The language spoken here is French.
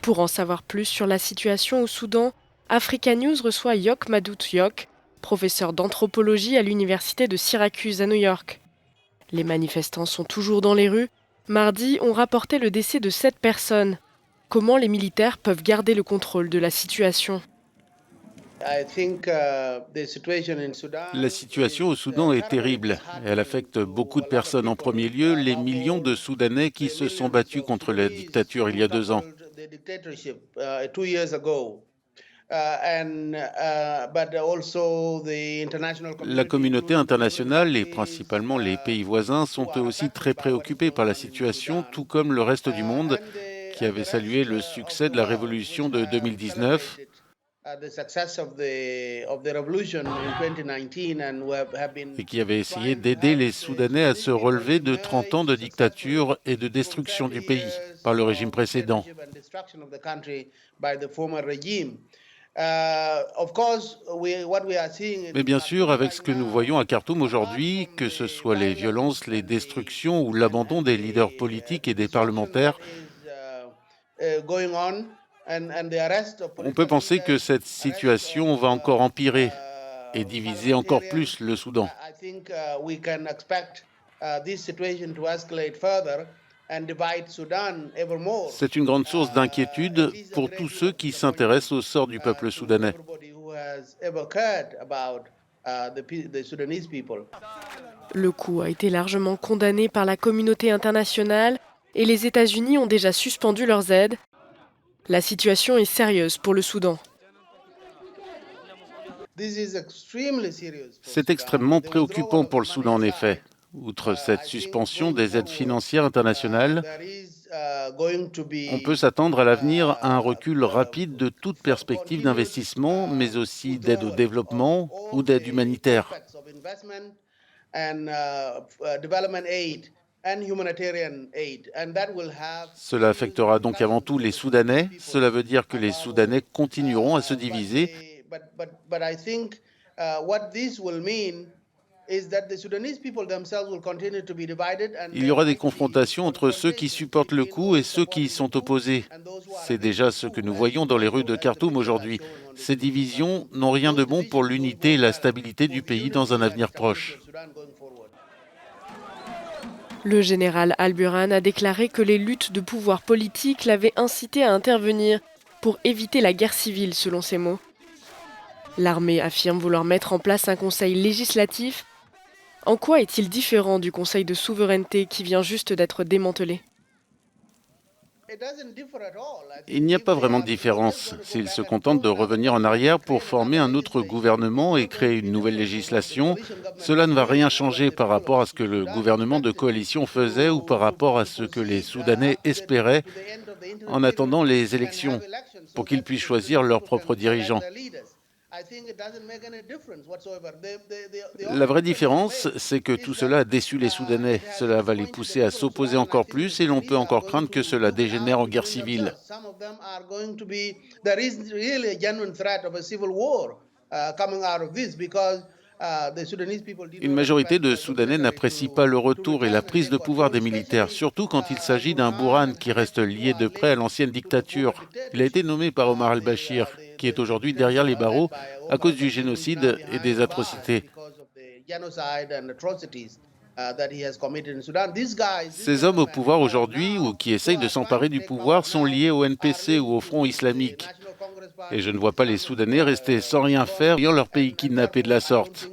Pour en savoir plus sur la situation au Soudan, Africa News reçoit Yok Madout Yok, professeur d'anthropologie à l'université de Syracuse à New York. Les manifestants sont toujours dans les rues. Mardi, on rapportait le décès de 7 personnes. Comment les militaires peuvent garder le contrôle de la situation? La situation au Soudan est terrible. Elle affecte beaucoup de personnes. En premier lieu, les millions de Soudanais qui se sont battus contre la dictature il y a 2 ans. La communauté internationale et principalement les pays voisins sont eux aussi très préoccupés par la situation, tout comme le reste du monde qui avait salué le succès de la révolution de 2019 et qui avait essayé d'aider les Soudanais à se relever de 30 ans de dictature et de destruction du pays par le régime précédent. Mais bien sûr, avec ce que nous voyons à Khartoum aujourd'hui, que ce soit les violences, les destructions ou l'abandon des leaders politiques et des parlementaires, on peut penser que cette situation va encore empirer et diviser encore plus le Soudan. C'est une grande source d'inquiétude pour tous ceux qui s'intéressent au sort du peuple soudanais. Le coup a été largement condamné par la communauté internationale et les États-Unis ont déjà suspendu leurs aides. La situation est sérieuse pour le Soudan. C'est extrêmement préoccupant pour le Soudan, en effet. Outre cette suspension des aides financières internationales, on peut s'attendre à l'avenir à un recul rapide de toute perspective d'investissement, mais aussi d'aide au développement ou d'aide humanitaire. Cela affectera donc avant tout les Soudanais. Cela veut dire que les Soudanais continueront à se diviser. Il y aura des confrontations entre ceux qui supportent le coup et ceux qui y sont opposés. C'est déjà ce que nous voyons dans les rues de Khartoum aujourd'hui. Ces divisions n'ont rien de bon pour l'unité et la stabilité du pays dans un avenir proche. Le général Al-Burhan a déclaré que les luttes de pouvoir politique l'avaient incité à intervenir pour éviter la guerre civile, selon ses mots. L'armée affirme vouloir mettre en place un conseil législatif. En quoi est-il différent du conseil de souveraineté qui vient juste d'être démantelé? Il n'y a pas vraiment de différence. S'ils se contentent de revenir en arrière pour former un autre gouvernement et créer une nouvelle législation, cela ne va rien changer par rapport à ce que le gouvernement de coalition faisait ou par rapport à ce que les Soudanais espéraient en attendant les élections pour qu'ils puissent choisir leurs propres dirigeants. La vraie différence, c'est que tout cela a déçu les Soudanais. Cela va les pousser à s'opposer encore plus et l'on peut encore craindre que cela dégénère en guerre civile. Une majorité de Soudanais n'apprécie pas le retour et la prise de pouvoir des militaires, surtout quand il s'agit d'un Bourhan qui reste lié de près à l'ancienne dictature. Il a été nommé par Omar al-Bashir, qui est aujourd'hui derrière les barreaux à cause du génocide et des atrocités. Ces hommes au pouvoir aujourd'hui ou qui essayent de s'emparer du pouvoir sont liés au NPC ou au Front islamique. Et je ne vois pas les Soudanais rester sans rien faire, voyant leur pays kidnappé de la sorte.